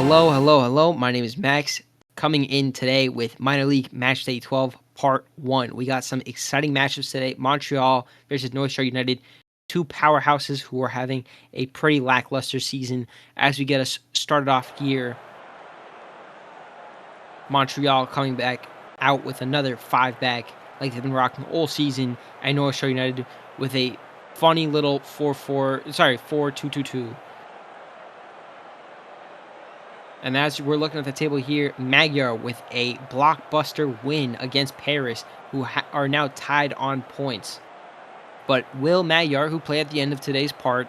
Hello, hello, hello. My name is Max, coming in today with Minor League Matchday 12 Part 1. We got some exciting matchups today. Montreal versus North Shore United, two powerhouses who are having a pretty lackluster season. As we get us started off here, Montreal coming back out with another 5-back like they've been rocking all season, and North Shore United with a funny little 4-2-2-2. And as we're looking at the table here, Magyar with a blockbuster win against Paris, who are now tied on points. But will Magyar, who played at the end of today's part,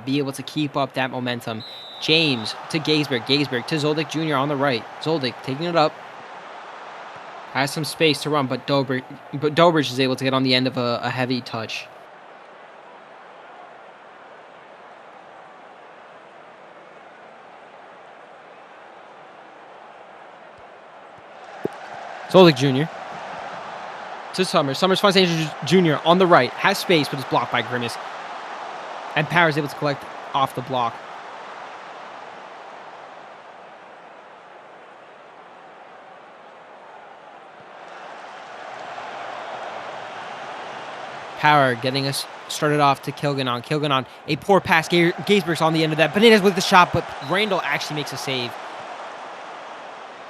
be able to keep up that momentum? James to Gaisberg, Gaisberg to Zoldyk Jr. on the right. Zoldyk taking it up. Has some space to run, but Dobrich is able to get on the end of a heavy touch. Zoldyk Jr. to Summers. Summers finds Andrews Jr. on the right. Has space, but is blocked by Grimace. And Power is able to collect off the block. Power getting us started off to Kilganon. Kilganon, a poor pass. Gaisberg's on the end of that. Bananas with the shot, but Randall actually makes a save.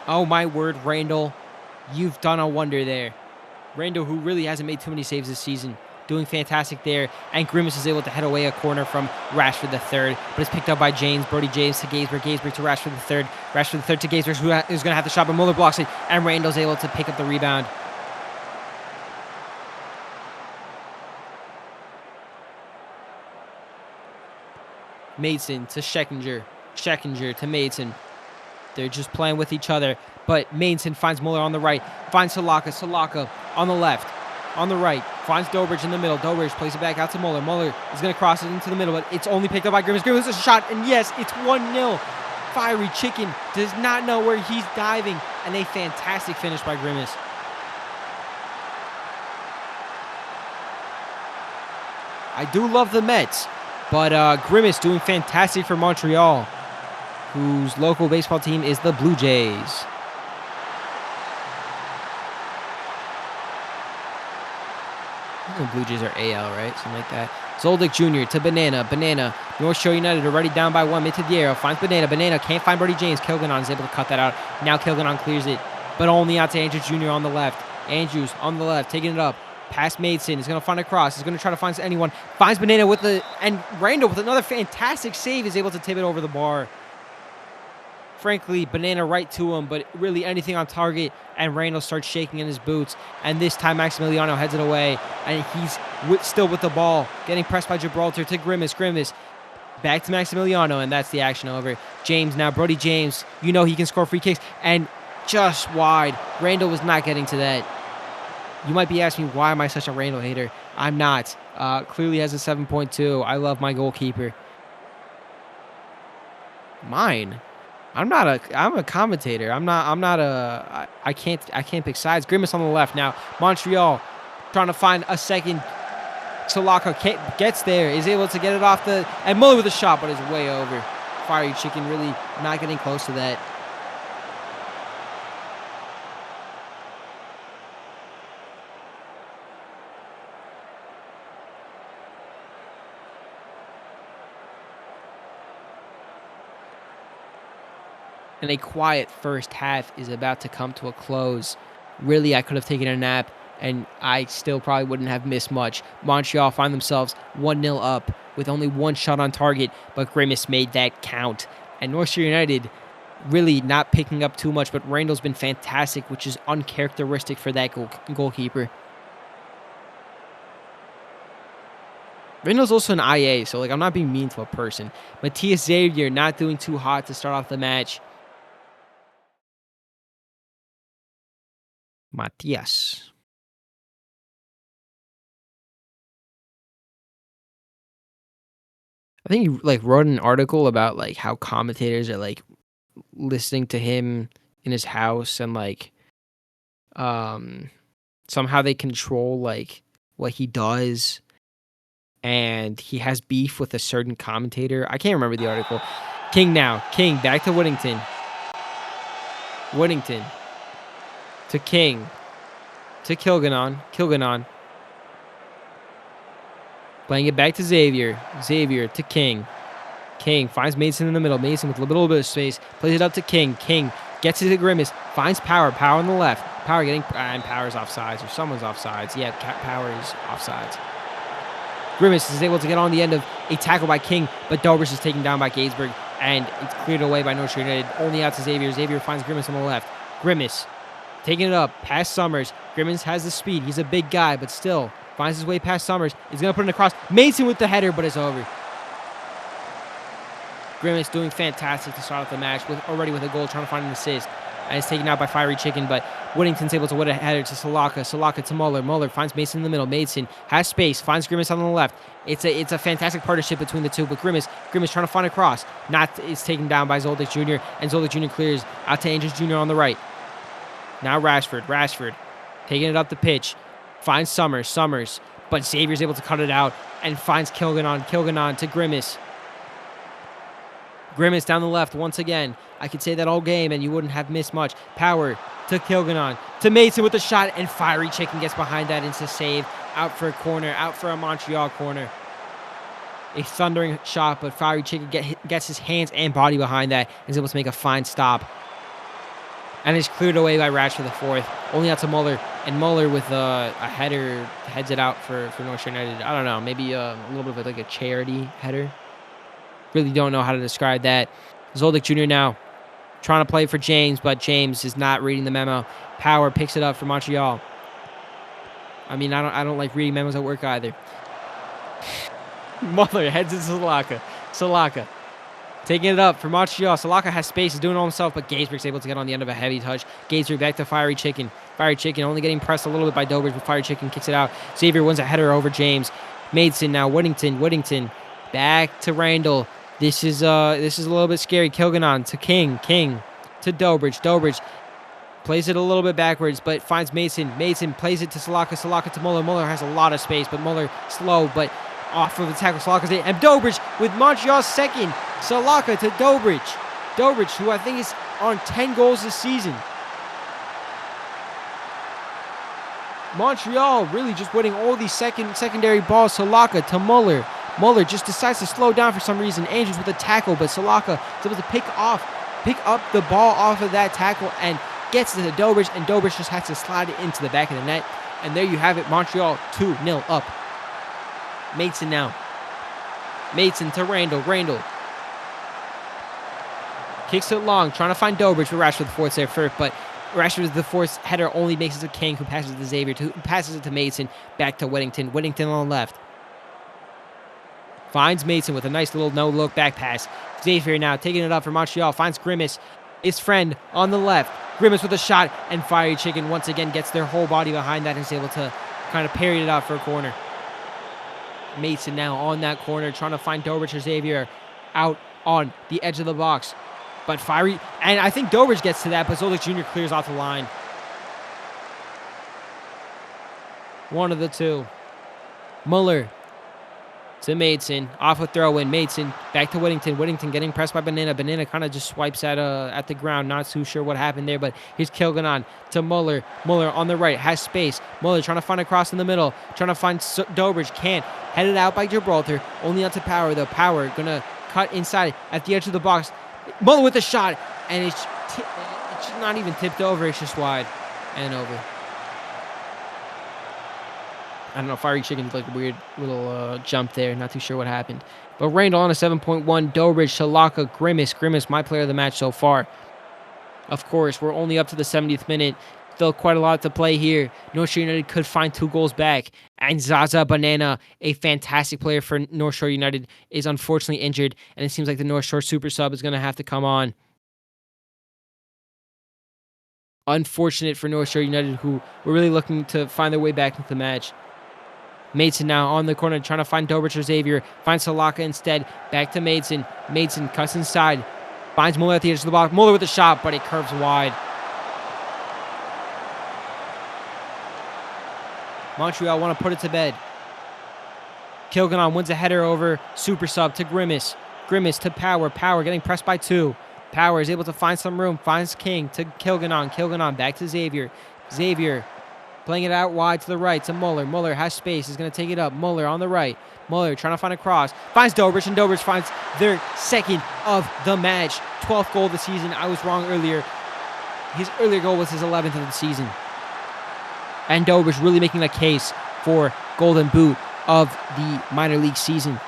Oh my word, Randall. You've done a wonder there. Randall, who really hasn't made too many saves this season, doing fantastic there. And Grimace is able to head away a corner from Rashford III, but it's picked up by James. Brody James to Gaisberg. Gaisberg to Rashford III. Rashford III to Gaisberg, who is going to have the shot, but Muller blocks it. And Randall's able to pick up the rebound. Maidson to Scheckinger. Scheckinger to Maidson. They're just playing with each other. But Maidson finds Muller on the right. Finds Salaka. Salaka on the left. On the right. Finds Dobrich in the middle. Dobrich plays it back out to Muller. Muller is going to cross it into the middle, but it's only picked up by Grimace. Grimace is a shot, and yes, it's 1-0. Fiery Chicken does not know where he's diving, and a fantastic finish by Grimace. I do love the Mets, but Grimace doing fantastic for Montreal, whose local baseball team is the Blue Jays. I think the Blue Jays are AL, right? Something like that. Zoldyk Jr. to Banana. Banana. North Shore United already down by 1. Mid to the arrow. Finds Banana. Banana can't find Brody James. Kilganon is able to cut that out. Now Kilganon clears it, but only out to Andrews Jr. on the left. Andrews on the left, taking it up. Past Maidson. He's going to find a cross. He's going to try to find anyone. Finds Banana with the... And Randall with another fantastic save is able to tip it over the bar. Frankly, Banana right to him, but really anything on target, and Randall starts shaking in his boots. And this time, Maximiliano heads it away, and he's still with the ball, getting pressed by Gibraltar to Grimace. Grimace back to Maximiliano, and that's the action over. James now, Brody James. You know he can score free kicks, and just wide. Randall was not getting to that. You might be asking, why am I such a Randall hater? I'm not. Clearly has a 7.2. I love my goalkeeper. Mine? I'm a commentator. I can't pick sides. Grimace on the left now. Montreal trying to find a second. Salaka gets there, is able to get it off and Muller with a shot, but is way over. Fiery Chicken really not getting close to that. And a quiet first half is about to come to a close. Really, I could have taken a nap, and I still probably wouldn't have missed much. Montreal find themselves 1-0 up with only one shot on target, but Grimace made that count. And North Shore United really not picking up too much, but Randall's been fantastic, which is uncharacteristic for that goalkeeper. Randall's also an IA, so I'm not being mean to a person. Matthias Xavier not doing too hot to start off the match. Matias. I think he wrote an article about how commentators are listening to him in his house, and somehow they control what he does, and he has beef with a certain commentator. I can't remember the article. King now. King back to Whittington. Whittington to King. To Kilganon. Kilganon. Playing it back to Xavier. Xavier to King. King finds Mason in the middle. Mason with a little bit of space. Plays it up to King. King gets it to Grimace. Finds Power. Power on the left. Power getting... and Power's offsides. Or someone's offsides. Yeah, Power is offsides. Grimace is able to get on the end of a tackle by King, but Dobrik is taken down by Gaisberg, and it's cleared away by North Shore United. Only out to Xavier. Xavier finds Grimace on the left. Grimace taking it up past Summers. Grimace has the speed. He's a big guy, but still finds his way past Summers. He's going to put it across. Mason with the header, but it's over. Grimace doing fantastic to start off the match, already with a goal, trying to find an assist. And it's taken out by Fiery Chicken, but Whittington's able to win a header to Salaka. Salaka to Muller. Muller finds Mason in the middle. Mason has space, finds Grimace on the left. It's a fantastic partnership between the two, but Grimace trying to find a cross. It's taken down by Zoldyck Jr., and Zoldyck Jr. clears out to Andrews Jr. on the right. Now Rashford taking it up the pitch. Finds Summers, but Xavier's able to cut it out and finds Kilganon to Grimace. Grimace down the left once again. I could say that all game and you wouldn't have missed much. Power to Kilganon. To Mason with the shot, and Fiery Chicken gets behind that into save. Out for a corner, out for a Montreal corner. A thundering shot, but Fiery Chicken gets his hands and body behind that and is able to make a fine stop. And it's cleared away by Rashford the fourth. Only out to Muller. And Muller with a header heads it out for North Shore United. I don't know, maybe a little bit of like a charity header. Really don't know how to describe that. Zoldyck Jr. now trying to play for James, but James is not reading the memo. Power picks it up for Montreal. I mean, I don't like reading memos at work either. Muller heads into Salaka. Taking it up for Montreal. Salaka has space. He's doing it all himself, but Gaisberg's able to get on the end of a heavy touch. Gaisberg back to Fiery Chicken. Fiery Chicken only getting pressed a little bit by Dobrik, but Fiery Chicken kicks it out. Xavier wins a header over James. Maidson now. Whittington. Back to Randall. This is a little bit scary. Kilganon to King to Dobrik. Plays it a little bit backwards, but finds Mason. Mason plays it to Salaka to Muller. Muller has a lot of space, but Muller slow, but off of the tackle. Salaka's in, and Dobrik with Montreal's second. Salaka to Dobrik. Dobrik, who I think is on 10 goals this season. Montreal really just winning all these secondary balls. Salaka to Muller. Muller just decides to slow down for some reason. Andrews with a tackle, but Salaka is able to pick up the ball off of that tackle and gets to the Dobrik, and Dobrik just has to slide it into the back of the net. And there you have it, Montreal 2-0 up. Maidson now. Maidson to Randall. Kicks it long, trying to find Dobrik for Rashford the fourth there first, but Rashford the fourth header only makes it to King, who passes it to Xavier, who passes it to Maidson, back to Whittington. Whittington on the left. Finds Maidson with a nice little no-look back pass. Xavier now taking it up for Montreal. Finds Grimace, his friend, on the left. Grimace with a shot, and Fiery Chicken once again gets their whole body behind that and is able to kind of parry it out for a corner. Maidson now on that corner, trying to find Dobrik or Xavier out on the edge of the box. But Fiery, and I think Dobrik gets to that, but Zoldyck Jr. clears off the line. One of the two. Muller to Maidson, off a throw-in. Maidson back to Whittington. Whittington getting pressed by Banana. Banana kind of just swipes at the ground. Not too sure what happened there, but here's Kilganon to Muller. Muller on the right, has space. Muller trying to find a cross in the middle. Trying to find Dobrik. Can't. Headed out by Gibraltar. Only onto Power, though. Power gonna cut inside at the edge of the box. Muller with a shot, and it's not even tipped over. It's just wide and over. I don't know, Fiery Chicken did like a weird little jump there. Not too sure what happened. But Randall on a 7.1. Dobrik, Salaka, Grimace, my player of the match so far. Of course, we're only up to the 70th minute. Still quite a lot to play here. North Shore United could find 2 goals back. And Zaza Banana, a fantastic player for North Shore United, is unfortunately injured. And it seems like the North Shore Super Sub is going to have to come on. Unfortunate for North Shore United, who were really looking to find their way back into the match. Maidson now on the corner, trying to find Dobrik or Xavier. Finds Salaka instead. Back to Maidson. Maidson cuts inside. Finds Muller at the edge of the box. Muller with a shot, but it curves wide. Montreal want to put it to bed. Kilganon wins a header over Super Sub to Grimace. Grimace to Power. Power getting pressed by 2. Power is able to find some room. Finds King to Kilganon. Kilganon back to Xavier. Xavier playing it out wide to the right to Muller. Muller has space. Is going to take it up. Muller on the right. Muller trying to find a cross. Finds Dobrich, and Dobrich finds their second of the match. 12th goal of the season. I was wrong earlier. His earlier goal was his 11th of the season. And Dobrich really making the case for Golden Boot of the minor league season.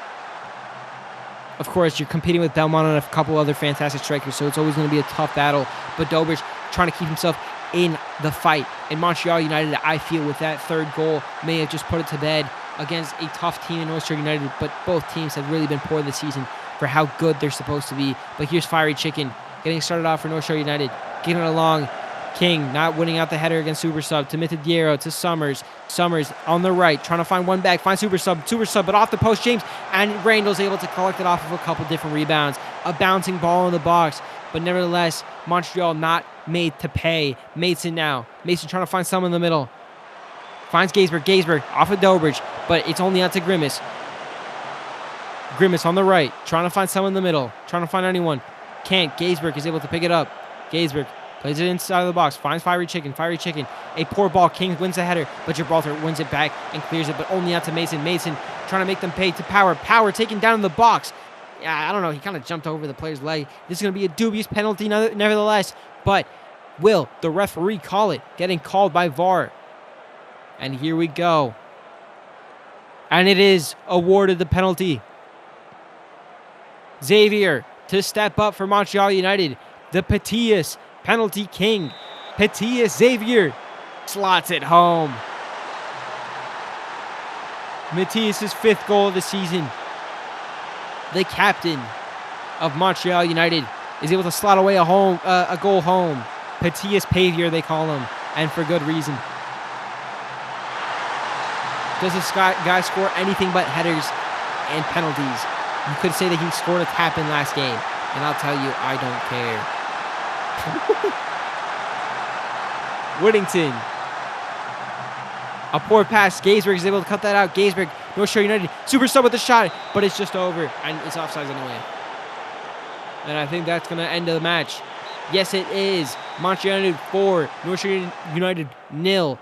Of course, you're competing with Belmont and a couple other fantastic strikers, so it's always going to be a tough battle. But Dobrich trying to keep himself in the fight. And Montreal United, I feel, with that third goal, may have just put it to bed against a tough team in North Shore United. But both teams have really been poor this season for how good they're supposed to be. But here's Fiery Chicken getting started off for North Shore United. Getting it along. King not winning out the header against Super Sub to Mitadiero to Summers. Summers on the right trying to find one back. Find Super Sub, but off the post James. And Randall's able to collect it off of a couple different rebounds. A bouncing ball in the box. But nevertheless, Montreal not made to pay. Mason now. Mason trying to find someone in the middle. Finds Gaisberg. Gaisberg off of Dobrich. But it's only out to Grimace. Grimace on the right. Trying to find someone in the middle. Trying to find anyone. Can't. Gaisberg is able to pick it up. Gaisberg plays it inside of the box. Finds Fiery Chicken. Fiery Chicken. A poor ball. King wins the header. But Gibraltar wins it back and clears it. But only out to Mason. Mason trying to make them pay to Power. Power taken down in the box. Yeah, I don't know. He kind of jumped over the player's leg. This is going to be a dubious penalty nevertheless. But will the referee call it? Getting called by VAR. And here we go. And it is awarded the penalty. Xavier to step up for Montreal United. The Petius penalty king. Petius Xavier slots it home. Matias' 5th goal of the season. The captain of Montreal United is able to slot away a goal home. Petius Pavier, they call him, and for good reason. Does this guy score anything but headers and penalties? You could say that he scored a tap in last game, and I'll tell you, I don't care. Whittington. A poor pass. Gaisberg is able to cut that out. Gaisberg, North Shore United, Super Sub with the shot, but it's just over, and it's offsides anyway. And I think that's going to end the match. Yes, it is. Montreal United 4, North Shore United 0.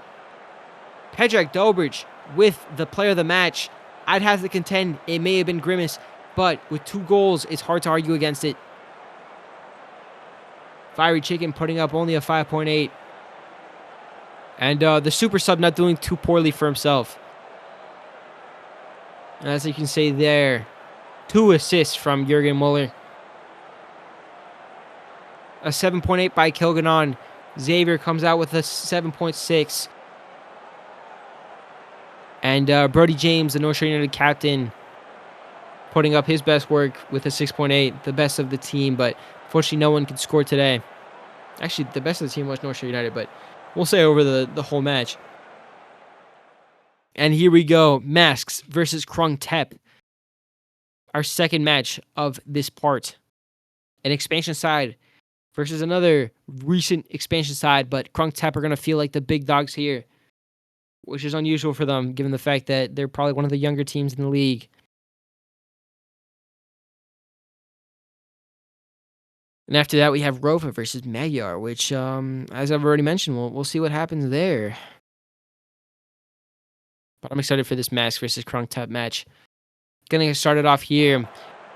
Pedrak Dobrich with the player of the match. I'd have to contend it may have been Grimace, but with 2 goals, it's hard to argue against it. Fiery Chicken putting up only a 5.8. And the Super Sub not doing too poorly for himself. As you can say there, 2 assists from Jurgen Muller. A 7.8 by Kilganon. Xavier comes out with a 7.6. And Brody James, the North Shore United captain, putting up his best work with a 6.8, the best of the team. But unfortunately, no one could score today. Actually, the best of the team was North Shore United, but we'll say over the whole match. And here we go. Masks versus Krung Tep. Our second match of this part. An expansion side versus another recent expansion side, but Krung Tep are going to feel like the big dogs here, which is unusual for them, given the fact that they're probably one of the younger teams in the league. And after that, we have Rova versus Magyar, which, as I've already mentioned, we'll see what happens there. But I'm excited for this Masks versus Krung Tep match. Gonna get started off here.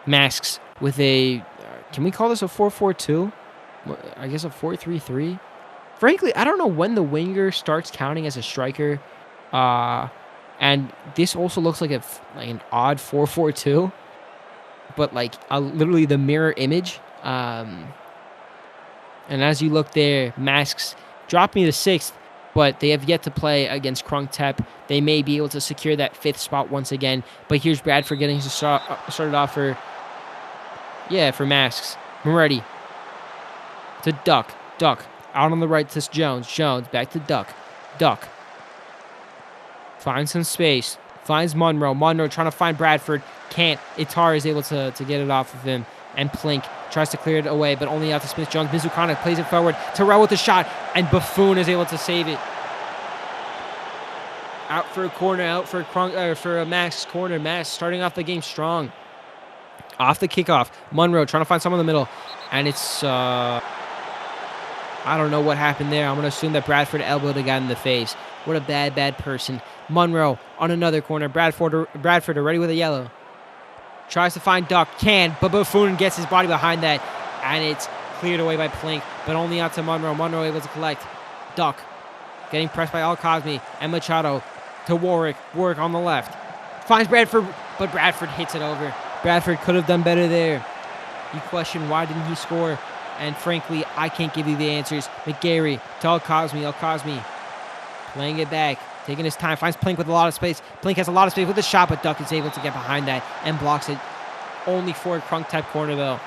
Masks with a, can we call this a 4-4-2? I guess a 4-3-3. Frankly, I don't know when the winger starts counting as a striker. And this also looks like an odd 4-4-2. But like literally the mirror image. And as you look there, Masks dropped me to 6th, but they have yet to play against Krung Tep. They may be able to secure that 5th spot once again. But here's Bradford getting started off for Masks. Moretti to Duck. Out on the right to Jones. Jones back to Duck. Finds some space. Finds Monroe. Monroe trying to find Bradford. Can't. Itar is able to get it off of him. And Plink tries to clear it away, but only out to Smith-Jones. Mizukana plays it forward. Terrell with the shot, and Buffoon is able to save it. Out for a corner, out for a Masks corner. Masks starting off the game strong. Off the kickoff. Monroe trying to find someone in the middle. And it's, I don't know what happened there. I'm going to assume that Bradford elbowed a guy in the face. What a bad, bad person. Monroe on another corner. Bradford already with a yellow. Tries to find Duck. Can, but Buffon gets his body behind that. And it's cleared away by Plink, but only out to Monroe. Monroe able to collect. Duck getting pressed by Al-Kazmi and Machado to Warwick. Warwick on the left. Finds Bradford, but Bradford hits it over. Bradford could have done better there. You question why didn't he score? And frankly, I can't give you the answers. McGarry to Al-Kazmi. Al-Kazmi playing it back. Taking his time. Finds Plink with a lot of space. Plink has a lot of space with a shot, but Duck is able to get behind that and blocks it. Only for a Krunk-type corner, though.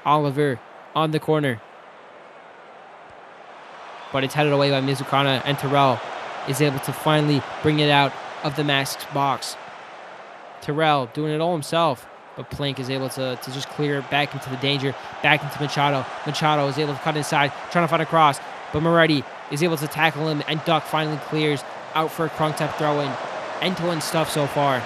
Oliver on the corner. But it's headed away by Mizukana, and Terrell is able to finally bring it out of the Mask's box. Terrell doing it all himself, but Plink is able to just clear it back into the danger, back into Machado. Machado is able to cut inside, trying to find a cross, but Moretti is able to tackle him, and Duck finally clears out for a Krunk-type throw-in. End-to-end stuff so far.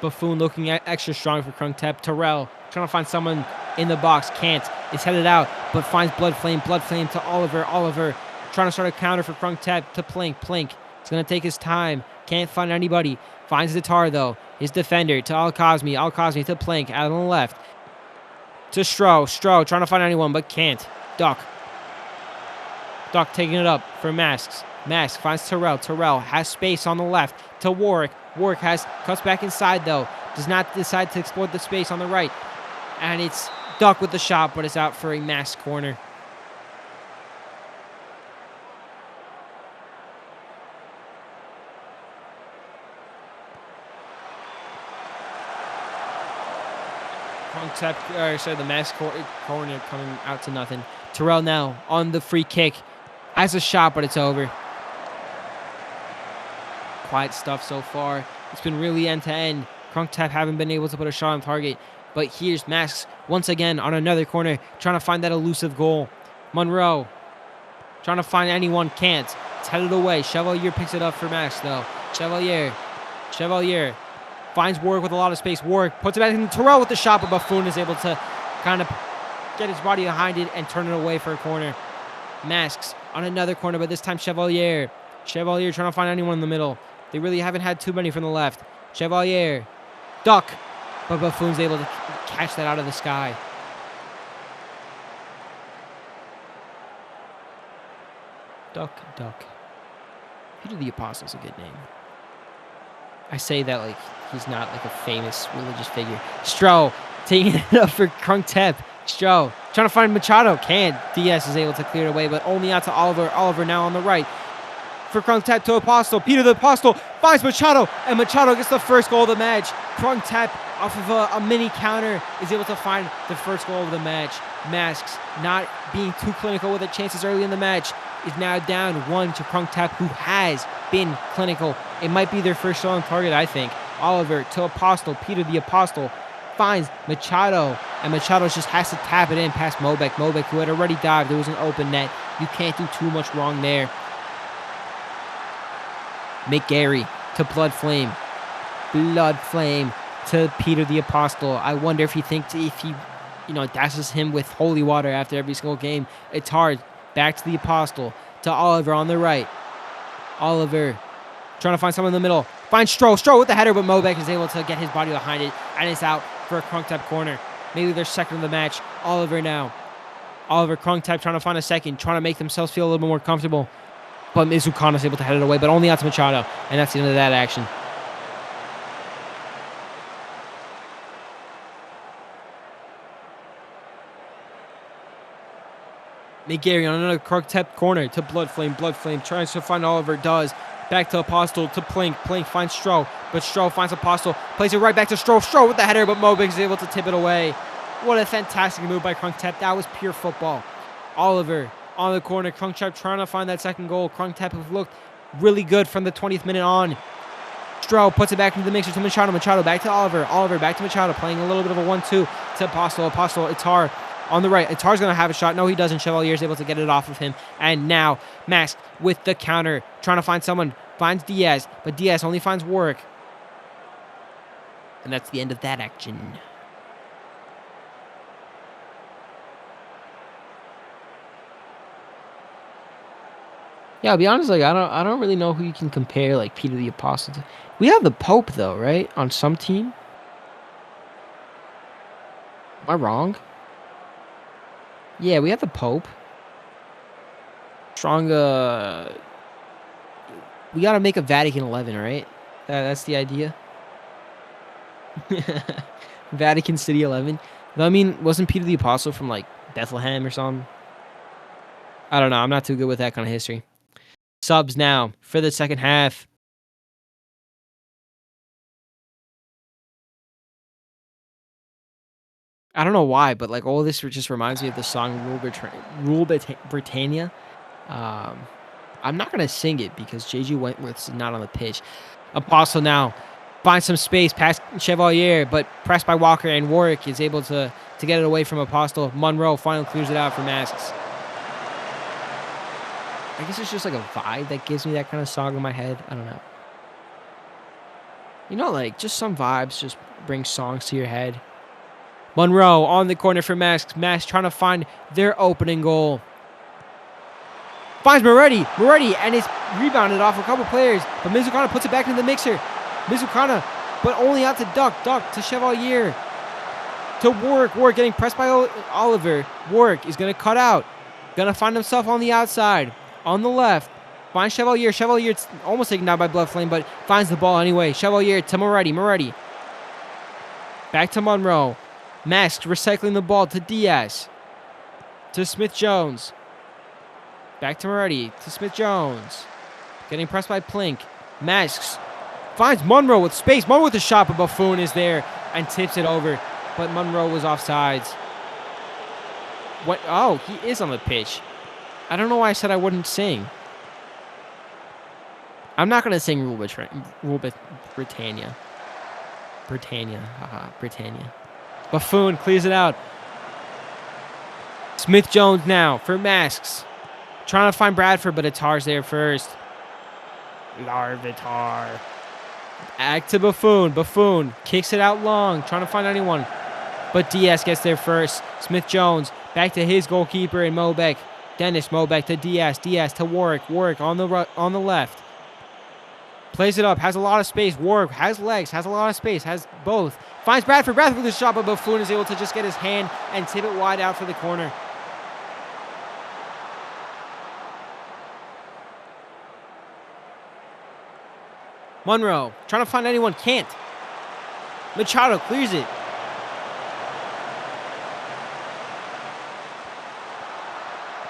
Buffon looking extra strong for Krunk-type. Terrell trying to find someone in the box. Can't. It's headed out, but finds Blood Flame. Blood Flame to Oliver. Oliver trying to start a counter for Krunk-type to Plink. Plink is going to take his time. Can't find anybody. Finds the tar, though. His defender to Al-Kazmi. Al-Kazmi to Plink out on the left. To Stroh. Stroh trying to find anyone, but can't. Duck. Duck taking it up for Masks. Mask finds Terrell. Terrell has space on the left to Warwick. Warwick cuts back inside, though. Does not decide to exploit the space on the right. And it's Duck with the shot, but it's out for a Mask corner. The Mask corner coming out to nothing. Terrell now on the free kick. Has a shot, but it's over. Quiet stuff so far. It's been really end-to-end. Krunk-type haven't been able to put a shot on target. But here's Masks once again on another corner, trying to find that elusive goal. Monroe trying to find anyone. Can't. It's headed away. Chevalier picks it up for Masks, though. Chevalier finds Warwick with a lot of space. Warwick puts it back in. Terrell with the shot, but Buffon is able to kind of get his body behind it and turn it away for a corner. Masks on another corner, but this time Chevalier. Chevalier trying to find anyone in the middle. They really haven't had too many from the left. Chevalier. Duck. But Buffon's able to catch that out of the sky. Duck. Peter the Apostle's a good name. I say that like he's not like a famous religious figure. Stroh taking it up for Krunk-type. Stroh trying to find Machado. Can't. Diaz is able to clear it away, but only out to Oliver. Oliver now on the right. For Krunk-type to Apostle. Peter the Apostle finds Machado, and Machado gets the first goal of the match. Krunk-type, off of a mini counter, is able to find the first goal of the match. Masks, not being too clinical with the chances early in the match, is now down 1 to Krunk-type, who has been clinical. It might be their first shot on target, I think. Oliver to Apostle. Peter the Apostle finds Machado, and Machado just has to tap it in past Mobek. Mobek, who had already dived. There was an open net. You can't do too much wrong there. McGarry to Blood Flame. Blood Flame to Peter the Apostle. I wonder if he dashes him with holy water after every single game. It's hard. Back to the Apostle. To Oliver on the right. Oliver trying to find someone in the middle. Finds Stroh. Stroh with the header, but Mobek is able to get his body behind it. And it's out for a Krunk-type corner. Maybe their second of the match. Oliver now. Oliver, Krunk-type trying to find a second. Trying to make themselves feel a little bit more comfortable. But Mizukana is able to head it away, but only out to Machado. And that's the end of that action. McGarry on another Krunk-type corner to Blood Flame. Blood Flame tries to find Oliver. Does. Back to Apostle to Plink. Plink finds Stroh, but Stroh finds Apostle. Plays it right back to Stroh. Stroh with the header, but Mobek is able to tip it away. What a fantastic move by Krunk-type. That was pure football. Oliver on the corner. Krunk-type trying to find that second goal. Krunk-type have looked really good from the 20th minute on. Stroh puts it back into the mixer to Machado. Machado back to Oliver. Oliver back to Machado, playing a little bit of a 1-2 to Apostle. Apostle, it's hard. On the right, Atar's going to have a shot. No, he doesn't. Chevalier's able to get it off of him. And now, Max with the counter, trying to find someone. Finds Diaz, but Diaz only finds Warwick. And that's the end of that action. Yeah, I'll be honest, like I don't really know who you can compare like Peter the Apostle to. We have the Pope though, right? On some team. Am I wrong? Yeah, we have the Pope. Strong we gotta make a Vatican 11, right? That's the idea. Vatican City 11. I mean, wasn't Peter the Apostle from like Bethlehem or something? I don't know. I'm not too good with that kind of history. Subs now for the second half. I don't know why, but like all this just reminds me of the song Rule Britannia. I'm not gonna sing it because JG Wentworth's not on the pitch. Apostle now finds some space past Chevalier, but pressed by Walker, and Warwick is able to get it away from Apostle. Monroe finally clears it out for Masks. I guess it's just like a vibe that gives me that kind of song in my head. I don't know. You know, like just some vibes just bring songs to your head. Monroe on the corner for Masks. Masks trying to find their opening goal. Finds Moretti, and it's rebounded off a couple players, but Mizukana puts it back into the mixer. Mizukana, but only out to Duck to Chevalier. To Warwick getting pressed by Oliver. Warwick is going to cut out. Going to find himself on the outside. On the left, finds Chevalier. Chevalier's almost taken down by Bloodflame, but finds the ball anyway. Chevalier to Moretti. Back to Monroe. Masked recycling the ball to Diaz. To Smith-Jones. Back to Moretti. To Smith-Jones. Getting pressed by Plink. Masks finds Monroe with space. Monroe with a shot, but Buffoon is there and tips it over. But Monroe was offsides. What? Oh, he is on the pitch. I don't know why I said I wouldn't sing. I'm not going to sing Rule Britannia. Britannia. Buffoon clears it out. Smith-Jones now for Masks. Trying to find Bradford, but Atar's there first. Larvitar. Back to Buffoon. Buffoon kicks it out long, trying to find anyone. But Diaz gets there first. Smith-Jones back to his goalkeeper in Mobeck. Dennis Mobeck to Diaz. Diaz to Warwick. Warwick on the left. Plays it up. Has a lot of space. Warwick has legs. Has a lot of space. Has both. Finds Bradford. Bradford with a shot, but Buffoon is able to just get his hand and tip it wide out for the corner. Monroe trying to find anyone. Can't. Machado clears it.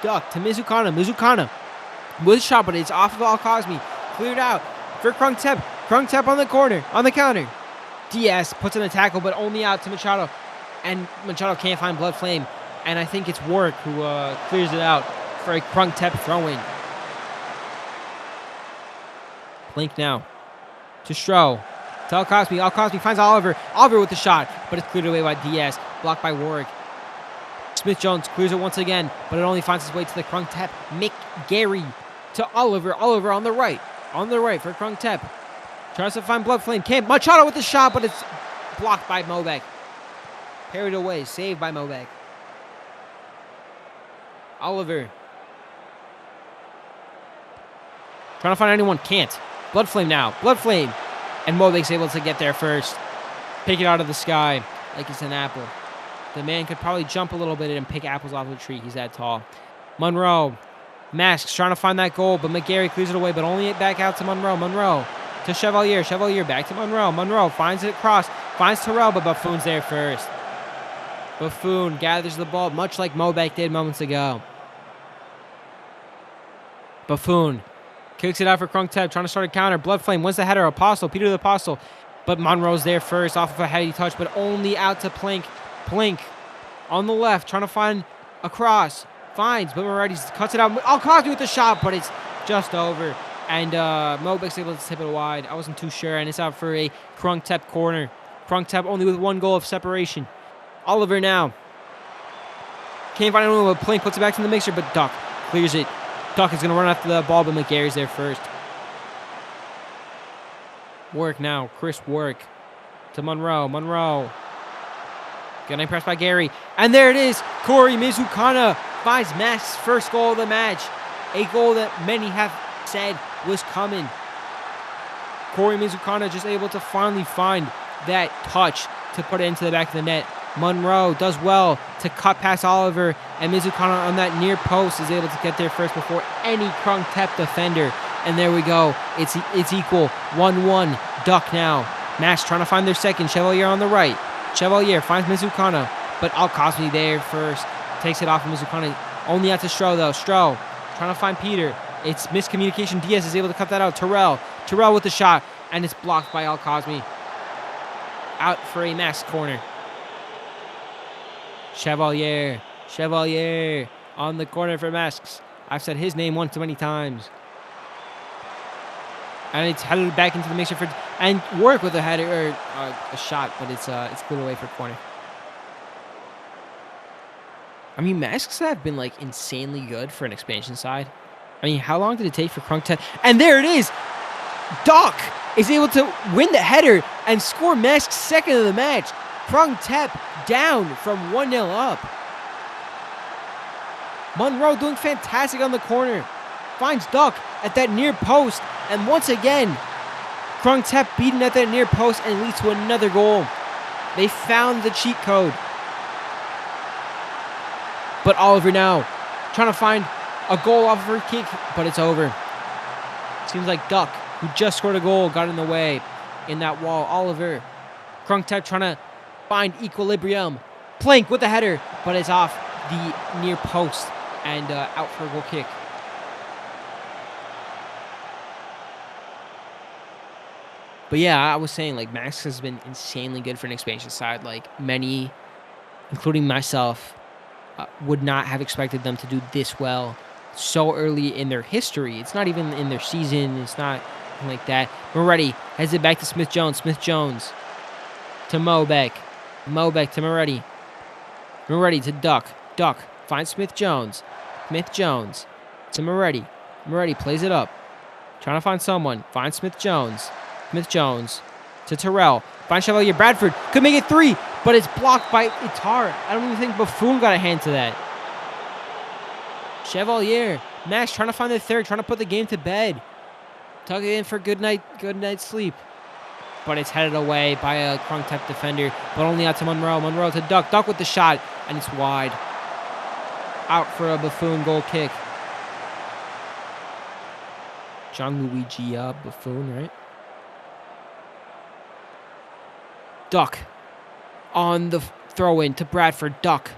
Duck to Mizukana. Mizukana with a shot, but it's off of Al-Khazmi. Cleared out for Krungtep. Krungtep on the corner, on the counter. Diaz puts in a tackle, but only out to Machado. And Machado can't find Bloodflame. And I think it's Warwick who clears it out for a Krungtep throw-in. Blink now to Stroh. To Al-Khazmi. Al-Khazmi finds Oliver. Oliver with the shot, but it's cleared away by Diaz. Blocked by Warwick. Smith-Jones clears it once again, but it only finds its way to the Krungtep. McGarry to Oliver. Oliver on the right. On the right for Krungtep. Tries to find Bloodflame. Can't. Machado with the shot, but it's blocked by Mobeck. Parried away. Saved by Mobeck. Oliver. Trying to find anyone. Can't. Bloodflame now. Bloodflame. And Mobeck's able to get there first. Pick it out of the sky like it's an apple. The man could probably jump a little bit and pick apples off the tree. He's that tall. Monroe. Masks trying to find that goal, but McGarry clears it away, but only back out to Monroe. Monroe to Chevalier. Chevalier back to Monroe. Monroe finds it across. Finds Terrell, but Buffoon's there first. Buffoon gathers the ball, much like Mobeck did moments ago. Buffoon kicks it out for Krungtep, trying to start a counter. Bloodflame wins the header. Apostle, Peter the Apostle. But Monroe's there first off of a heady touch, but only out to Plink. Plink on the left, trying to find a cross. Finds, but Moretti cuts it out. Al-Khazmi with the shot, but it's just over. And Mobeck's able to tip it wide. I wasn't too sure, and it's out for a Krungtep corner. Krungtep only with one goal of separation. Oliver now. Can't find anyone, but Plank puts it back in the mixer, but Duck clears it. Duck is going to run after the ball, but McGarry's there first. Work now. Chris Work to Monroe. Monroe. Getting pressed by Gary. And there it is. Corey Mizukana finds Mask's first goal of the match. A goal that many have said was coming. Corey Mizukana just able to finally find that touch to put it into the back of the net. Monroe does well to cut past Oliver, and Mizukana on that near post is able to get there first before any Krung Tep defender. And there we go. It's equal. 1-1. Duck now. Mash trying to find their second. Chevalier on the right. Chevalier finds Mizukana, but Al-Cosme there first. Takes it off of Mizukana. Only out to Stroh, though. Stroh trying to find Peter. It's miscommunication. Diaz is able to cut that out. Terrell with the shot, and it's blocked by Al-Cosme. Out for a Mask corner. Chevalier on the corner for Masks. I've said his name one too many times. And it's headed back into the mixer for and Work with a header or a shot, but it's cleared away for corner. I mean, Masks have been like insanely good for an expansion side. I mean, how long did it take for Krung Tep? And there it is. Doc is able to win the header and score Mask's second of the match. Krung Tep down from 1-0 up. Monroe doing fantastic on the corner. Finds Duck at that near post. And once again, Krung Tep beaten at that near post and leads to another goal. They found the cheat code. But Oliver now trying to find a goal off of her kick, but it's over. Seems like Duck, who just scored a goal, got in the way in that wall. Oliver, Krung Tep trying to find equilibrium. Plank with the header, but it's off the near post and out for a goal kick. But yeah, I was saying, like, Max has been insanely good for an expansion side. Like, many, including myself, would not have expected them to do this well so early in their history. It's not even in their season. It's not like that. Moretti heads it back to Smith-Jones. Smith-Jones to Mobeck. Mobeck to Moretti. Moretti to Duck. Duck finds Smith-Jones. Smith-Jones to Moretti. Moretti plays it up. Trying to find someone. Finds Smith-Jones. Smith-Jones to Terrell. Finds Chevalier. Bradford could make it 3, but it's blocked by Itar. I don't even think Buffoon got a hand to that. Chevalier. Max trying to find the third, trying to put the game to bed. Tuck it in for good night's sleep. But it's headed away by a Krung Tep defender, but only out to Monroe. Monroe to Duck. Duck with the shot, and it's wide. Out for a Buffoon goal kick. Gianluigi Buffoon, right? Duck on the throw-in to Bradford. Duck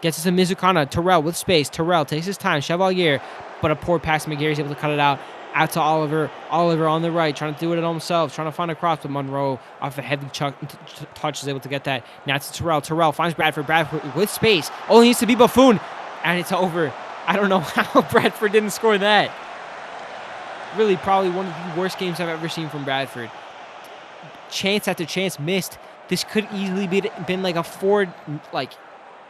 gets it to Mizukana. Terrell with space. Terrell takes his time. Chevalier, but a poor pass. McGarry's able to cut it out. Out to Oliver. Oliver on the right, trying to do it himself. Trying to find a cross, but Monroe off a heavy touch is able to get that. Now to Terrell. Terrell finds Bradford. Bradford with space. Only needs to be Buffoon. And it's over. I don't know how Bradford didn't score that. Really, probably one of the worst games I've ever seen from Bradford. Chance after chance missed. This could easily been like a four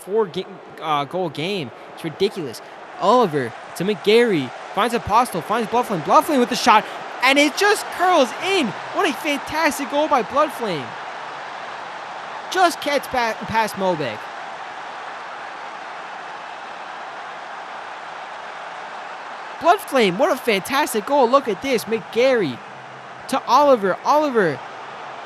goal game. It's ridiculous. Oliver to McGarry. Finds Apostle. Finds Bloodflame. Bloodflame with the shot. And it just curls in. What a fantastic goal by Bloodflame. Just gets past Mobeck. Bloodflame, what a fantastic goal. Look at this. McGarry to Oliver. Oliver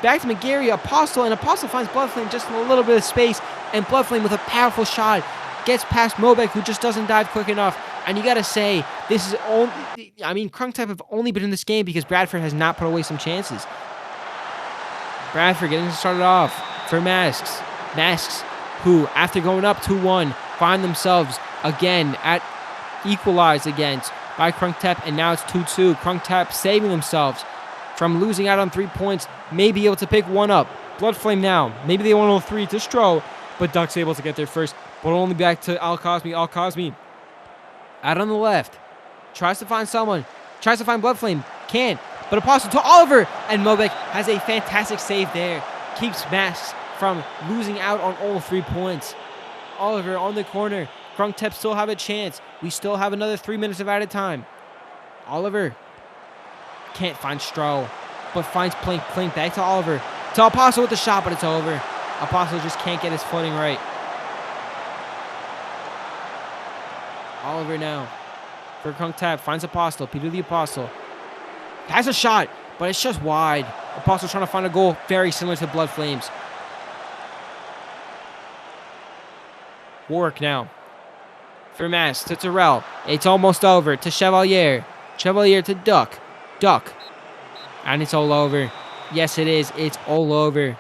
back to McGarry. Apostle. And Apostle finds Bloodflame just in a little bit of space. And Bloodflame with a powerful shot gets past Mobeck, who just doesn't dive quick enough. And you got to say, this is only... I mean, Krung Tep have only been in this game because Bradford has not put away some chances. Bradford getting started off for Masks. Masks, who, after going up 2-1, find themselves again at equalized against by Krung Tep, and now it's 2-2. Krung Tep saving themselves from losing out on 3 points, may be able to pick one up. Bloodflame now. Maybe they want 0-3 to Stroh, but Duck's able to get there first. But only back to Al-Cosme. Al-Cosme out on the left. Tries to find someone. Tries to find Bloodflame. Can't. But Apostle to Oliver. And Mobeck has a fantastic save there. Keeps Masks from losing out on all 3 points. Oliver on the corner. Krungtep still have a chance. We still have another 3 minutes of added time. Oliver can't find Stroh, but finds playing back to Oliver. To Apostle with the shot, but it's over. Apostle just can't get his footing right. Oliver now for Krungtep. Finds Apostle. Peter the Apostle. Has a shot, but it's just wide. Apostle trying to find a goal very similar to Blood Flames. Warwick now for Mass to Terrell. It's almost over to Chevalier. Chevalier to Duck. Duck. And it's all over. Yes, it is. It's all over.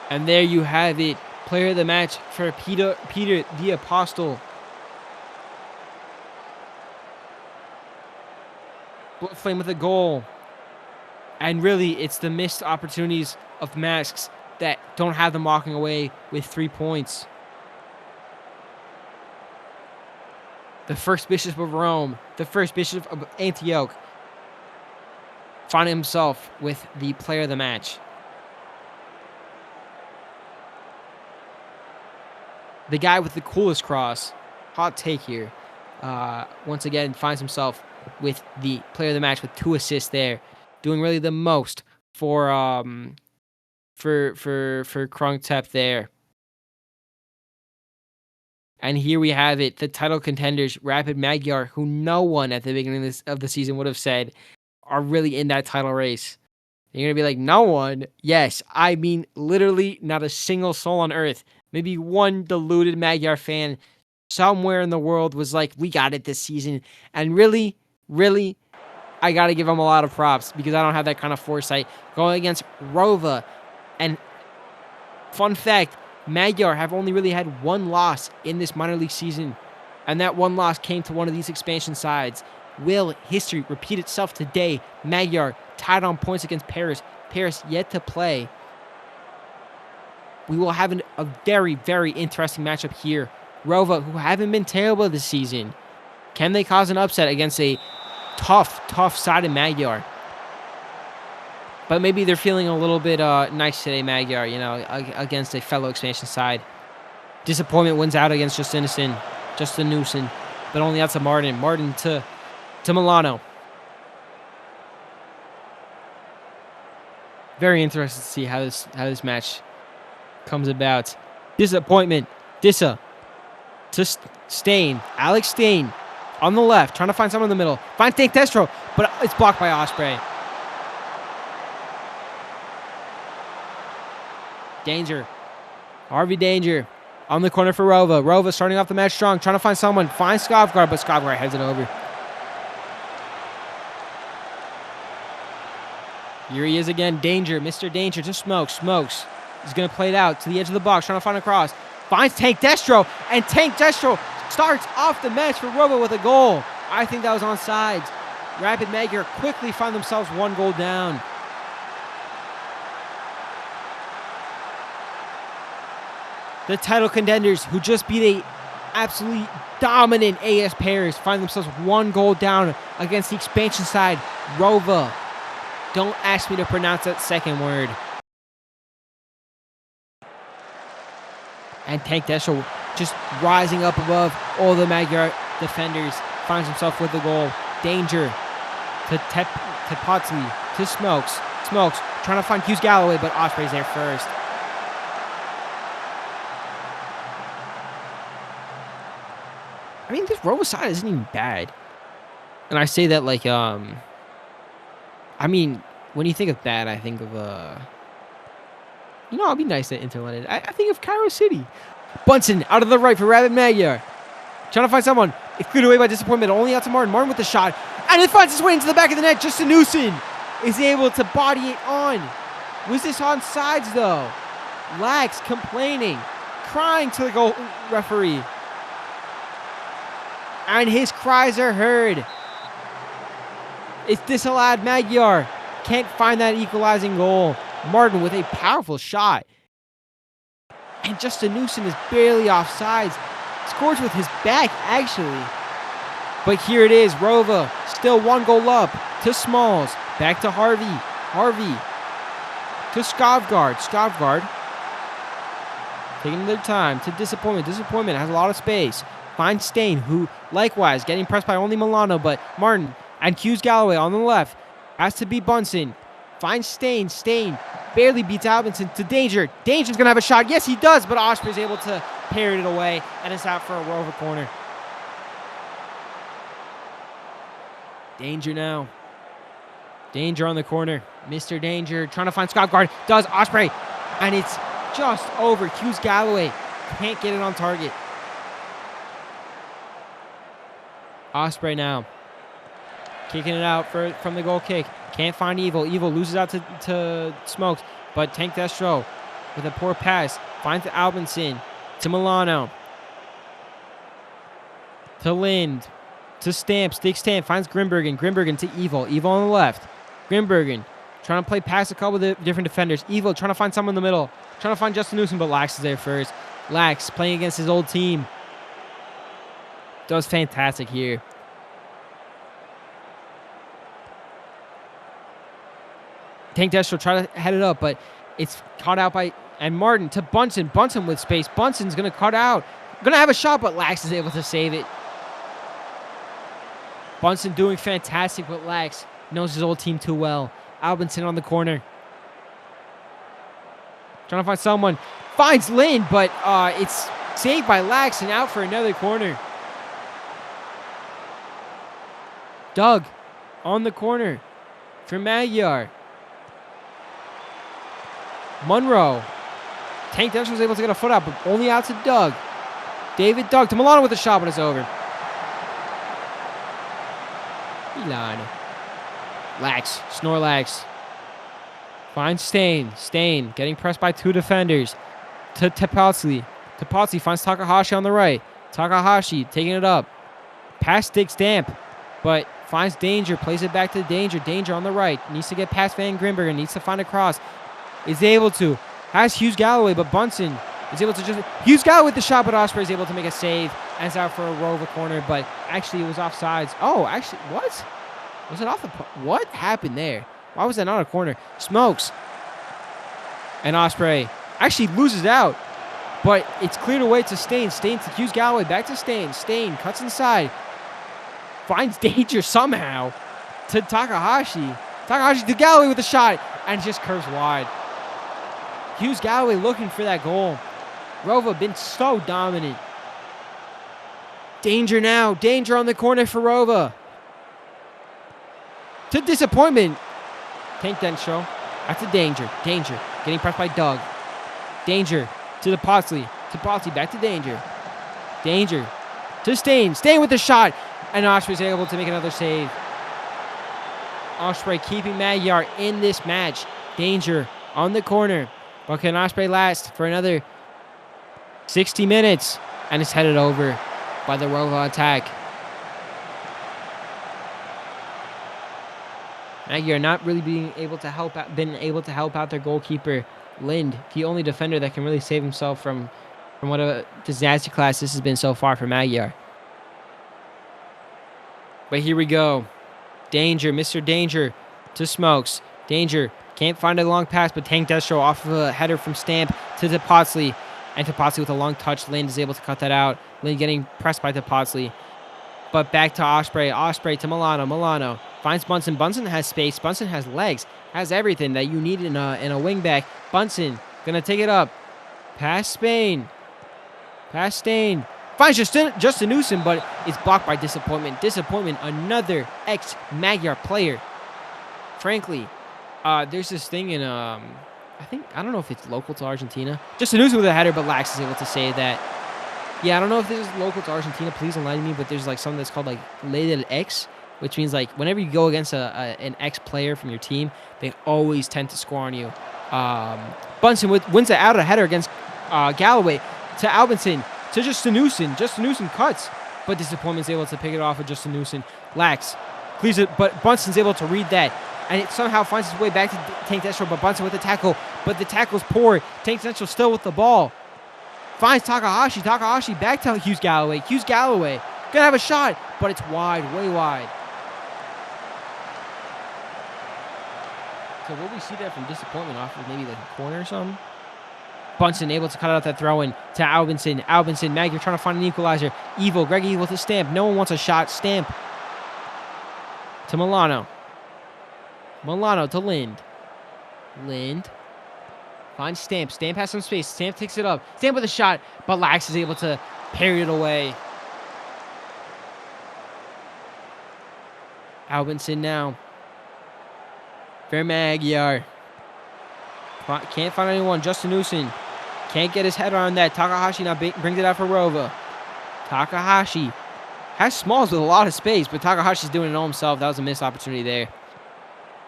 And there you have it. Player of the match for Peter the Apostle. Blood Flame with a goal. And really, it's the missed opportunities of Masks that don't have them walking away with 3 points. The first Bishop of Rome, the first Bishop of Antioch, finding himself with the player of the match. The guy with the coolest cross, hot take here, once again finds himself with the player of the match with 2 assists there. Doing really the most for Krungtep there. And here we have it, the title contenders, Rapid Magyar, who no one at the beginning of the season would have said are really in that title race. You're going to be like, no one? Yes, I mean literally not a single soul on earth. Maybe one deluded Magyar fan somewhere in the world was like, we got it this season. And really, I got to give them a lot of props because I don't have that kind of foresight. Going against Rova. And fun fact, Magyar have only really had 1 loss in this minor league season. And that 1 loss came to one of these expansion sides. Will history repeat itself today? Magyar tied on points against Paris. Paris yet to play. We will have a very, very interesting matchup here. Rova, who haven't been terrible this season. Can they cause an upset against a tough side in Magyar? But maybe they're feeling a little bit nice today, Magyar, against a fellow expansion side. Disappointment wins out against Justin Newson, but only out to Martin. Martin to Milano. Very interested to see how this match comes about. Disappointment. Dissa to Stain. Alex Stain on the left, trying to find someone in the middle. Finds Tank Destro, but it's blocked by Osprey. Danger. Harvey Danger on the corner for Rova. Rova starting off the match strong, trying to find someone. Finds Skovgard, but Skovgard heads it over. Here he is again. Danger. Mr. Danger to Smokes. Smokes is going to play it out to the edge of the box, trying to find a cross. Finds Tank Destro, and Tank Destro starts off the match for Rova with a goal. I think that was onside. Rapid Magyar quickly find themselves 1 goal down. The title contenders, who just beat a absolutely dominant AS Paris, find themselves 1 goal down against the expansion side, Rova. Don't ask me to pronounce that second word. And Tank Destro just rising up above all the Magyar defenders, finds himself with the goal. Danger to Potsy, to Smokes. Smokes trying to find Hughes Galloway, but Osprey's there first. I mean, this Rova side isn't even bad. And I say that like, I mean, when you think of bad, I think of, I'll be nice to Interlondon. I think of Cairo City. Bunsen out of the right for Rapid Magyar. Trying to find someone. It's cleared away by Disappointment. Only out to Martin. Martin with the shot. And it finds its way into the back of the net. Justin Newson is able to body it on. Was this on sides, though? Lax complaining. Crying to the goal referee. And his cries are heard. It's disallowed. Magyar can't find that equalizing goal. Martin with a powerful shot. And Justin Newson is barely offsides. Scores with his back, actually. But here it is. Rova still 1 goal up to Smalls. Back to Harvey. Harvey to Skovgaard. Skovgaard taking their time to Disappointment. Disappointment has a lot of space. Finds Stain, who likewise getting pressed by only Milano, but Martin and Hughes Galloway on the left. Has to beat Bunsen. Finds Stain. Stain barely beats Albinson to Danger. Danger's going to have a shot. Yes, he does, but Osprey's able to parry it away, and it's out for a Rover corner. Danger now. Danger on the corner. Mr. Danger trying to find Skovgaard. Does Osprey. And it's just over. Hughes Galloway can't get it on target. Osprey now. Kicking it out from the goal kick. Can't find Evil. Evil loses out to Smokes. But Tank Destro with a poor pass. Finds Albinson. To Milano. To Lind. To Stamp. Stick Stamp. Finds Grimbergen. Grimbergen to Evil. Evil on the left. Grimbergen trying to play past a couple of the different defenders. Evil trying to find someone in the middle. Trying to find Justin Newsom, but Lax is there first. Lax playing against his old team. Does fantastic here. Tank Destro trying to head it up, but it's caught out by... And Martin to Bunsen. Bunsen with space. Bunsen's going to cut out. Going to have a shot, but Lax is able to save it. Bunsen doing fantastic, but Lax knows his old team too well. Albinson on the corner. Trying to find someone. Finds Lynn, but it's saved by Lax and out for another corner. Doug on the corner for Magyar. Monroe. Tank Destro was able to get a foot out, but only out to Doug. David Doug to Milano with a shot, but it's over. Milano. Lax. Snorlax. Finds Stain. Stain getting pressed by two defenders. To Tepalsli. Tepalsli finds Takahashi on the right. Takahashi taking it up. Past Stick Stamp. But finds Danger. Plays it back to Danger. Danger on the right. Needs to get past Van Grimbergen. Needs to find a cross. Is able to. Has Hughes Galloway, but Bunsen is able to just... Hughes Galloway with the shot, but Osprey is able to make a save. And it's out for a Rover corner, but actually it was offsides. Oh, actually, what? Was it off the... What happened there? Why was that not a corner? Smokes. And Osprey actually loses out, but it's cleared away to Stain. Stain to Hughes Galloway. Back to Stain. Stain cuts inside. Finds Danger somehow to Takahashi. Takahashi to Galloway with a shot, and just curves wide. Hughes Galloway looking for that goal. Rova been so dominant. Danger now. Danger on the corner for Rova. To Disappointment. Tank Destro. That's a Danger. Danger. Getting pressed by Doug. Danger to the Potsley. To Potsley. Back to Danger. Danger. To Stain. Stain with the shot. And Osprey's able to make another save. Osprey keeping Magyar in this match. Danger on the corner. But can Osprey last for another 60 minutes? And it's headed over by the Rova attack. Magyar not really been able to help out their goalkeeper, Lind, the only defender that can really save himself from what a disaster class this has been so far for Magyar. But here we go. Danger, Mr. Danger to Smokes. Danger can't find a long pass, but Tank Destro off of a header from Stamp to Tepalsli. And Tepalsli with a long touch. Lind is able to cut that out. Lind getting pressed by Tepalsli. But back to Osprey. Osprey to Milano. Milano finds Bunsen. Bunsen has space. Bunsen has legs. Has everything that you need in a wing back. Bunsen gonna take it up. Past Spain. Past Stain. Finds Justin Newsom, but it's blocked by Disappointment. Disappointment, another ex-Magyar player. Frankly, there's this thing in, I don't know if it's local to Argentina. Justin Newsom with a header, but Lax is able to say that. Yeah, I don't know if this is local to Argentina. Please enlighten me, but there's like something that's called like Ley del Ex, which means like whenever you go against an ex-player from your team, they always tend to score on you. Bunsen wins it out of header against Galloway to Albinson. To Justin Newsom. Justin Newsom cuts, but Disappointment's able to pick it off with Justin Newsom. Lax clears it, but Bunsen's able to read that, and it somehow finds its way back to Tank Destro, but Bunsen with the tackle, but the tackle's poor. Tank Destro still with the ball. Finds Takahashi. Takahashi back to Hughes Galloway. Hughes Galloway gonna have a shot, but it's wide, way wide. So will we see that from disappointment off of maybe like a corner or something? Bunsen able to cut out that throw in to Albinson. Albinson, Magyar trying to find an equalizer. Evil, Greg Evil to Stamp. No one wants a shot. Stamp to Milano. Milano to Lind. Lind finds Stamp. Stamp has some space. Stamp takes it up. Stamp with a shot, but Lax is able to parry it away. Albinson now. For Magyar. Can't find anyone. Justin Usen can't get his head on that. Takahashi now brings it out for Rova. Takahashi has Smalls with a lot of space, but Takahashi's doing it all himself. That was a missed opportunity there.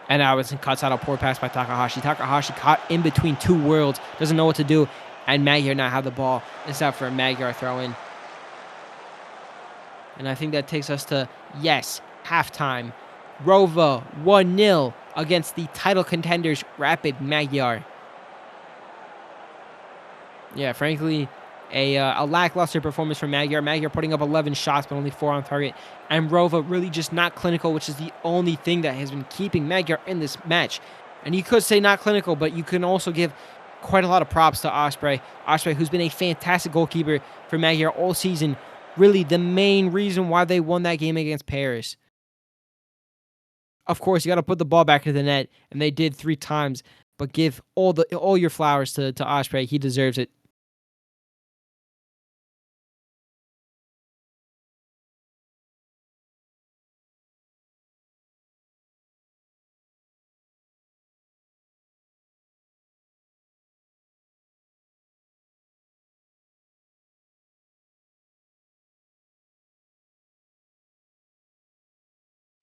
And Albinson cuts out a poor pass by Takahashi. Takahashi caught in between two worlds. Doesn't know what to do. And Magyar now have the ball. It's out for a Magyar throw-in. And I think that takes us to, yes, halftime. Rova 1-0 against the title contenders, Rapid Magyar. Yeah, frankly, a lackluster performance from Magyar. Magyar putting up 11 shots, but only 4 on target. And Rova really just not clinical, which is the only thing that has been keeping Magyar in this match. And you could say not clinical, but you can also give quite a lot of props to Osprey. Osprey, who's been a fantastic goalkeeper for Magyar all season. Really the main reason why they won that game against Paris. Of course, you got to put the ball back into the net, and they did 3 times. But give all your flowers to Osprey. He deserves it.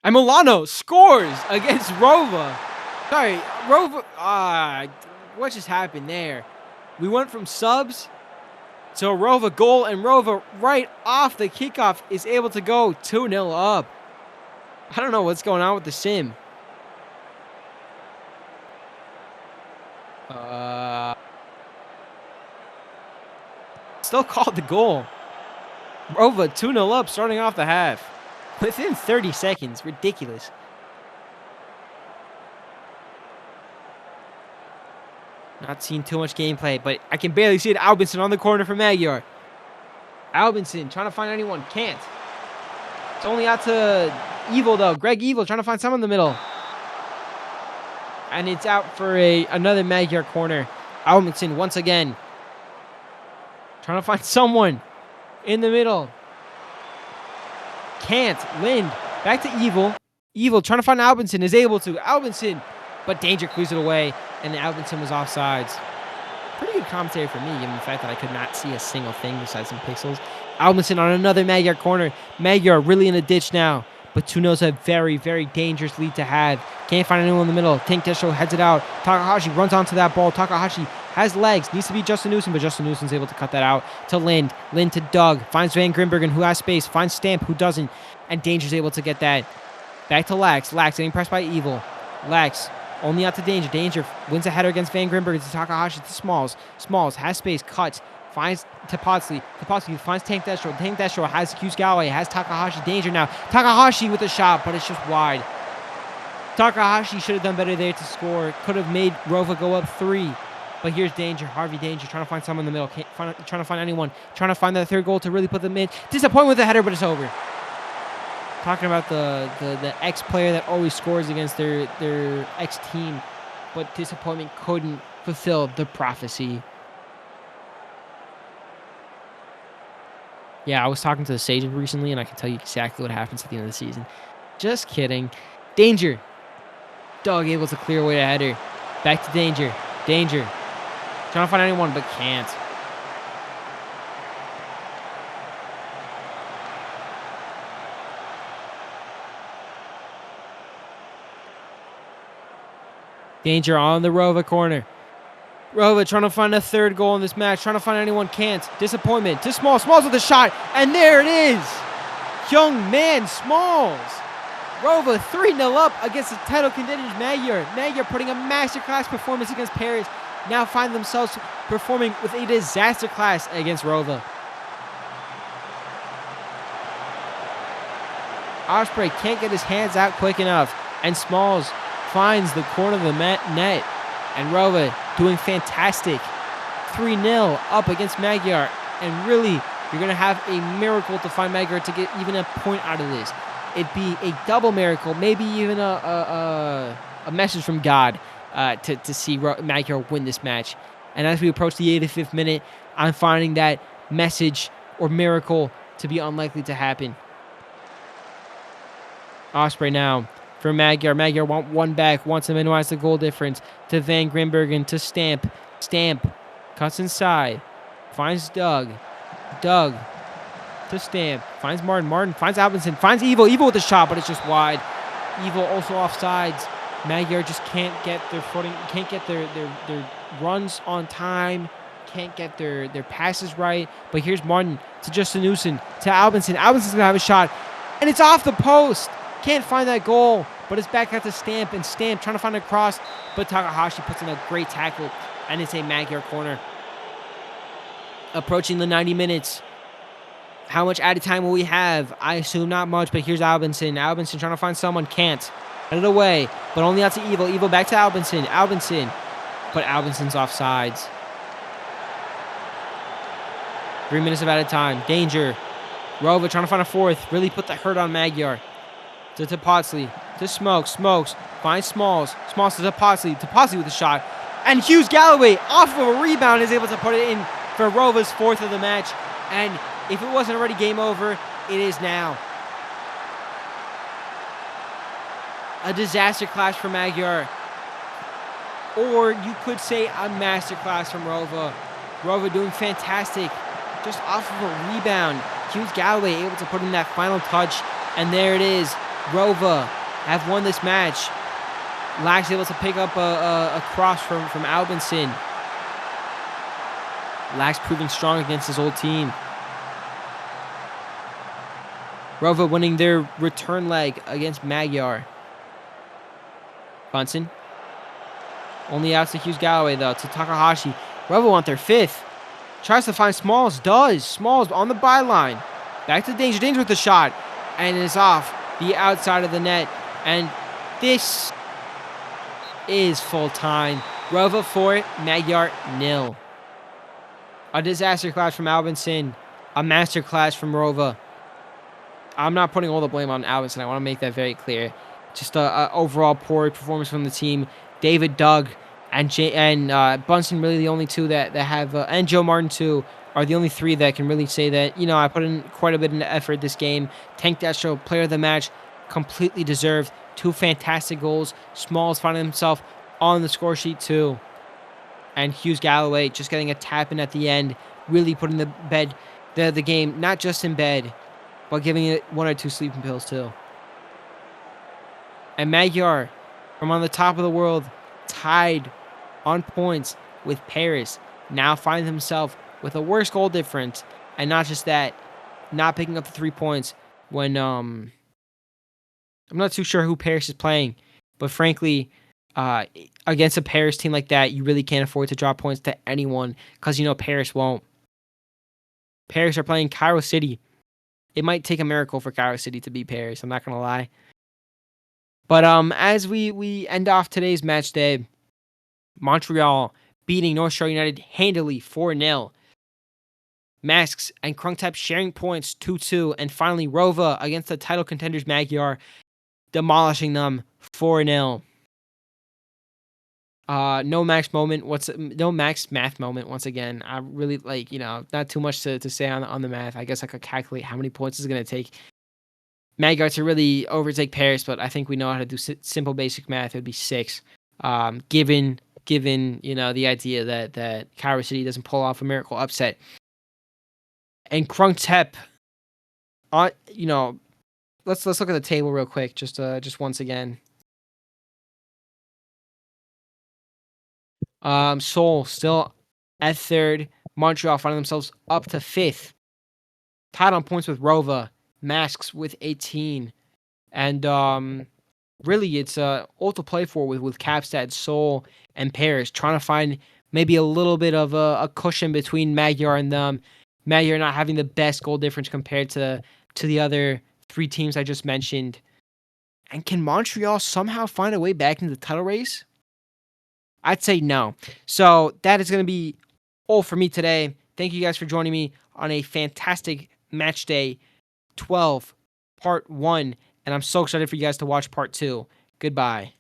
And Milano scores against Rova. Sorry, Rova. What just happened there? We went from subs to a Rova goal, and Rova right off the kickoff is able to go 2-0 up. I don't know what's going on with the sim. Still called the goal. Rova 2-0 up starting off the half. Within 30 seconds. Ridiculous. Not seeing too much gameplay, but I can barely see it. Albinson on the corner for Magyar. Albinson trying to find anyone. Can't. It's only out to Evil, though. Greg Evil trying to find someone in the middle. And it's out for another Magyar corner. Albinson once again. Trying to find someone in the middle. Can't. Lind. Back to Evil. Evil trying to find Albinson. Is able to. Albinson. But Danger clears it away. And Albinson was offsides. Pretty good commentary for me, given the fact that I could not see a single thing besides some pixels. Albinson on another Magyar corner. Magyar really in a ditch now. But 2-0 is a very, very dangerous lead to have. Can't find anyone in the middle. Tank Destro heads it out. Takahashi runs onto that ball. Takahashi has legs. Needs to be Justin Newsom, but Justin Newsom's able to cut that out to Lind. Lind to Doug. Finds Van Grimbergen, who has space. Finds Stamp, who doesn't. And Danger's able to get that. Back to Lax. Lax getting pressed by Evil. Lax only out to Danger. Danger wins a header against Van Grimbergen to Takahashi to Smalls. Smalls has space. Cuts. Finds Topotsley. Topotsley finds Tank Destro. Tank Destro has Hughes Galloway. Has Takahashi. Danger now. Takahashi with a shot, but it's just wide. Takahashi should have done better there to score. Could have made Rova go up 3. But here's Danger. Harvey Danger trying to find someone in the middle. Trying to find anyone. Trying to find that third goal to really put them in. Disappointed with the header, but it's over. Talking about the ex-player that always scores against their ex-team. But disappointment couldn't fulfill the prophecy. Yeah, I was talking to the Sage recently, and I can tell you exactly what happens at the end of the season. Just kidding. Danger. Doug able to clear away a header. Back to Danger. Danger. Trying to find anyone, but can't. Danger on the Rova corner. Rova trying to find a third goal in this match. Trying to find anyone. Can't. Disappointment to Smalls. Smalls with a shot. And there it is. Young man Smalls. Rova 3-0 up against the title contenders Magyar. Magyar putting a masterclass performance against Paris. Now find themselves performing with a disaster class against Rova. Osprey can't get his hands out quick enough. And Smalls finds the corner of the net. And Rova doing fantastic. 3-0 up against Magyar. And really, you're going to have a miracle to find Magyar to get even a point out of this. It'd be a double miracle, maybe even a message from God to see Magyar win this match. And as we approach the 85th minute, I'm finding that message or miracle to be unlikely to happen. Osprey now for Magyar. Magyar want one back, wants to minimize the goal difference. To Van Grimbergen, to Stamp. Stamp cuts inside, finds Doug. Doug to Stamp, finds Martin. Martin finds Albinson, finds Evil. Evil with the shot, but it's just wide. Evil also offsides. Magyar just can't get their footing, can't get their runs on time, can't get their passes right. But here's Martin to Justin Newson, to Albinson. Albinson's gonna have a shot, and it's off the post. Can't find that goal, but it's back out to Stamp, and Stamp trying to find a cross, but Takahashi puts in a great tackle, and it's a Magyar corner. Approaching the 90 minutes. How much added time will we have? I assume not much, but here's Albinson. Albinson trying to find someone, can't. Get it away, but only out to Evil. Evil back to Albinson. Albinson, but Albinson's offsides. 3 minutes of added time. Danger. Rova trying to find a fourth. Really put the hurt on Magyar. To Potsley. To Smokes. Smokes finds Smalls. Smalls to Potsley. To Potsley with a shot. And Hughes Galloway, off of a rebound, is able to put it in for Rova's fourth of the match. And if it wasn't already game over, it is now. A disaster clash for Magyar. Or you could say a master class from Rova. Rova doing fantastic. Just off of a rebound. Hughes Galloway able to put in that final touch. And there it is. Rova have won this match. Lax able to pick up a cross from Albinson. Lax proving strong against his old team. Rova winning their return leg against Magyar. Bunsen. Only out to Hughes Galloway, though, to Takahashi. Rova want their fifth. Tries to find Smalls. Does. Smalls on the byline. Back to Danger. Danger with the shot. And it is off the outside of the net. And this is full time. Rova 4, Magyar 0. A disaster clash from Albinson. A master clash from Rova. I'm not putting all the blame on Albinson. I want to make that very clear. Just a overall poor performance from the team. David, Doug, and Bunsen really the only two that have, and Joe Martin too, are the only three that can really say that, I put in quite a bit of effort this game. Tank Destro, player of the match, completely deserved. 2 fantastic goals. Smalls finding himself on the score sheet too. And Hughes Galloway just getting a tap in at the end, really putting the game not just in bed, but giving it 1 or 2 sleeping pills too. And Magyar, from on the top of the world, tied on points with Paris, now finds himself with a worse goal difference. And not just that, not picking up the 3 points when I'm not too sure who Paris is playing, but frankly, against a Paris team like that, you really can't afford to drop points to anyone because Paris won't. Paris are playing Cairo City. It might take a miracle for Cairo City to beat Paris, I'm not going to lie. But as we end off today's match day, Montreal beating North Shore United handily 4-0. Masks and Krungtep sharing points 2-2. And finally, Rova against the title contenders Magyar, demolishing them 4-0. No max math moment once again. I really not too much to say on the math. I guess I could calculate how many points it's going to take Magyar to really overtake Paris, but I think we know how to do simple basic math. It would be 6. Given the idea that Cairo City doesn't pull off a miracle upset. And Krungtep, let's look at the table real quick, just once again. Seoul still at 3rd. Montreal finding themselves up to 5th. Tied on points with Rova. Masks with 18. And really it's all to play for with Kapstad, Seoul, and Paris, trying to find maybe a little bit of a cushion between Magyar and them. Magyar not having the best goal difference compared to the other 3 teams I just mentioned. And can Montreal somehow find a way back into the title race? I'd say no. So that is going to be all for me today. Thank you guys for joining me on a fantastic match day 12, part 1. And I'm so excited for you guys to watch part 2. Goodbye.